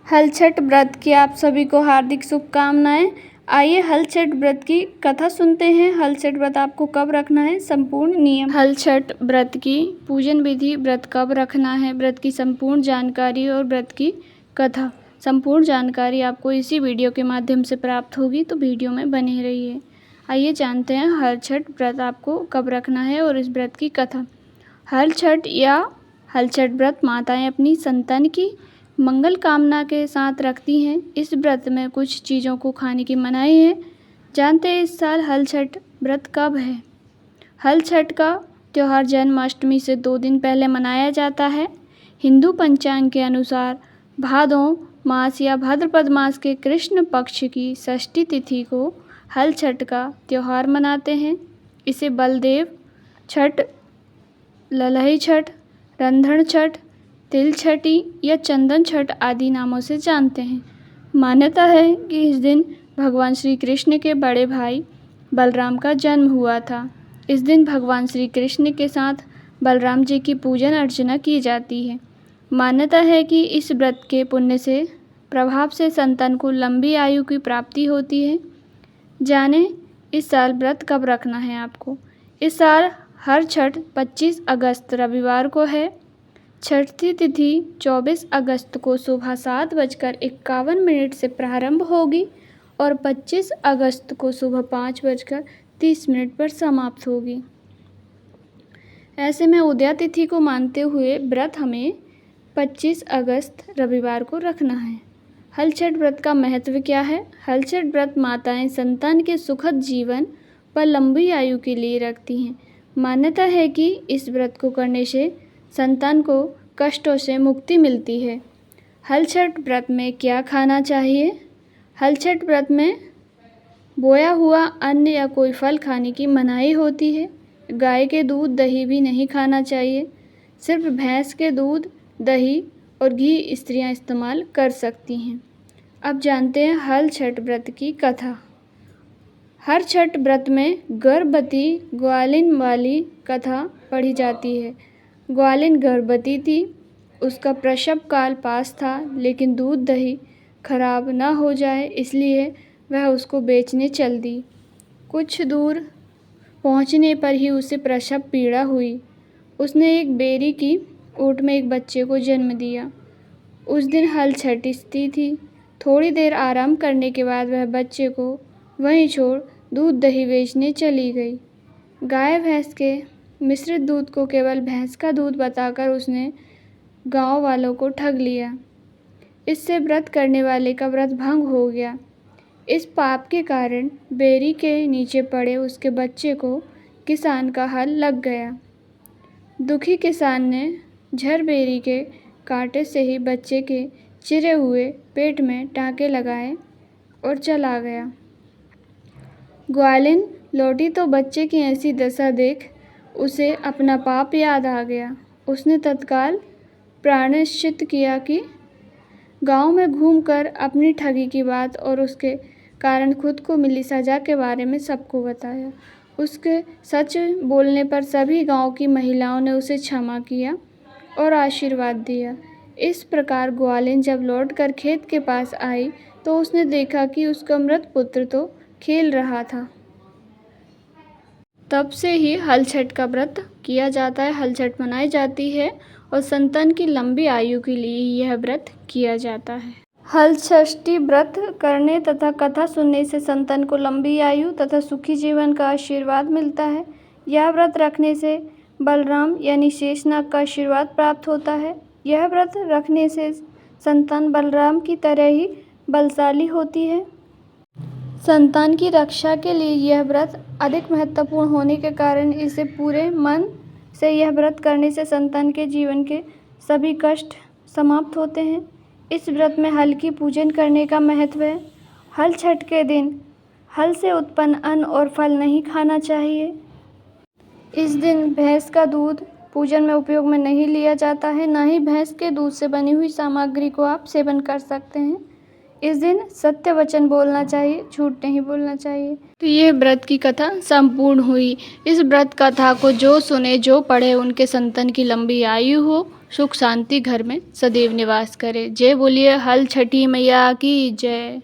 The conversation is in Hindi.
हल छठ व्रत की आप सभी को हार्दिक शुभकामनाएं। आइए हल छठ व्रत की कथा सुनते हैं। हल छठ व्रत आपको कब रखना है, संपूर्ण नियम। हल छठ व्रत की पूजन विधि, व्रत कब रखना है, व्रत की संपूर्ण जानकारी और व्रत की कथा, संपूर्ण जानकारी आपको इसी वीडियो के माध्यम से प्राप्त होगी, तो वीडियो में बने रहिए। आइए जानते हैं हल छठ व्रत आपको कब रखना है और इस व्रत की कथा। हल छठ या हल छठ व्रत माताएं अपनी संतान की मंगल कामना के साथ रखती हैं। इस व्रत में कुछ चीज़ों को खाने की मनाही है। जानते हैं इस साल हल छठ व्रत कब है। हल छठ का त्यौहार जन्माष्टमी से 2 दिन पहले मनाया जाता है। हिंदू पंचांग के अनुसार भादों मास या भाद्रपद मास के कृष्ण पक्ष की षष्ठी तिथि को हल छठ का त्यौहार मनाते हैं। इसे बलदेव छठ, ललही छठ, रंधण छठ, तिल छठी या चंदन छठ आदि नामों से जानते हैं। मान्यता है कि इस दिन भगवान श्री कृष्ण के बड़े भाई बलराम का जन्म हुआ था। इस दिन भगवान श्री कृष्ण के साथ बलराम जी की पूजन अर्चना की जाती है। मान्यता है कि इस व्रत के पुण्य से प्रभाव से संतान को लंबी आयु की प्राप्ति होती है। जाने इस साल व्रत कब रखना है आपको। इस साल हर छठ 25 अगस्त रविवार को है। छठी तिथि 24 अगस्त को सुबह 7:51 से प्रारंभ होगी और 25 अगस्त को सुबह 5:30 पर समाप्त होगी। ऐसे में उदया तिथि को मानते हुए व्रत हमें 25 अगस्त रविवार को रखना है। हल छठ व्रत का महत्व क्या है। हल छठ व्रत माताएं संतान के सुखद जीवन पर लंबी आयु के लिए रखती हैं। मान्यता है कि इस व्रत को करने से संतान को कष्टों से मुक्ति मिलती है। हल छठ व्रत में क्या खाना चाहिए। हल छठ व्रत में बोया हुआ अन्न या कोई फल खाने की मनाही होती है। गाय के दूध, दही भी नहीं खाना चाहिए। सिर्फ भैंस के दूध, दही और घी स्त्रियां इस्तेमाल कर सकती हैं। अब जानते हैं हल छठ व्रत की कथा। हर छठ व्रत में गर्भवती ग्वालिन वाली कथा पढ़ी जाती है। ग्वालिन गर्भवती थी, उसका प्रसव काल पास था, लेकिन दूध दही खराब ना हो जाए इसलिए वह उसको बेचने चल दी। कुछ दूर पहुंचने पर ही उसे प्रसव पीड़ा हुई। उसने एक बेरी की ओट में एक बच्चे को जन्म दिया। उस दिन हल छठी थी। थोड़ी देर आराम करने के बाद वह बच्चे को वहीं छोड़ दूध दही बेचने चली गई। गाय भैंस के मिश्रित दूध को केवल भैंस का दूध बताकर उसने गांव वालों को ठग लिया। इससे व्रत करने वाले का व्रत भंग हो गया। इस पाप के कारण बेरी के नीचे पड़े उसके बच्चे को किसान का हल लग गया। दुखी किसान ने झर बेरी के कांटे से ही बच्चे के चिरे हुए पेट में टाँके लगाए और चला गया। ग्वालिन लौटी तो बच्चे की ऐसी दशा देख उसे अपना पाप याद आ गया। उसने तत्काल प्रायश्चित किया कि गांव में घूमकर अपनी ठगी की बात और उसके कारण खुद को मिली सज़ा के बारे में सबको बताया। उसके सच बोलने पर सभी गांव की महिलाओं ने उसे क्षमा किया और आशीर्वाद दिया। इस प्रकार ग्वालिन जब लौटकर खेत के पास आई तो उसने देखा कि उसका मृत पुत्र तो खेल रहा था। तब से ही हल छठ का व्रत किया जाता है, हल छठ मनाई जाती है और संतान की लंबी आयु के लिए यह व्रत किया जाता है। हल षष्ठी व्रत करने तथा कथा सुनने से संतान को लंबी आयु तथा सुखी जीवन का आशीर्वाद मिलता है। यह व्रत रखने से बलराम यानी शेषनाग का आशीर्वाद प्राप्त होता है। यह व्रत रखने से संतान बलराम की तरह ही बलशाली होती है। संतान की रक्षा के लिए यह व्रत अधिक महत्वपूर्ण होने के कारण इसे पूरे मन से यह व्रत करने से संतान के जीवन के सभी कष्ट समाप्त होते हैं। इस व्रत में हल की पूजन करने का महत्व है। हल छठ के दिन हल से उत्पन्न अन्न और फल नहीं खाना चाहिए। इस दिन भैंस का दूध पूजन में उपयोग में नहीं लिया जाता है। ना ही भैंस के दूध से बनी हुई सामग्री को आप सेवन कर सकते हैं। इस दिन सत्य वचन बोलना चाहिए, झूठ नहीं बोलना चाहिए। तो ये व्रत की कथा संपूर्ण हुई। इस व्रत कथा को जो सुने, जो पढ़े, उनके संतान की लंबी आयु हो, सुख शांति घर में सदैव निवास करे। जय बोलिए हल छठी मैया की जय।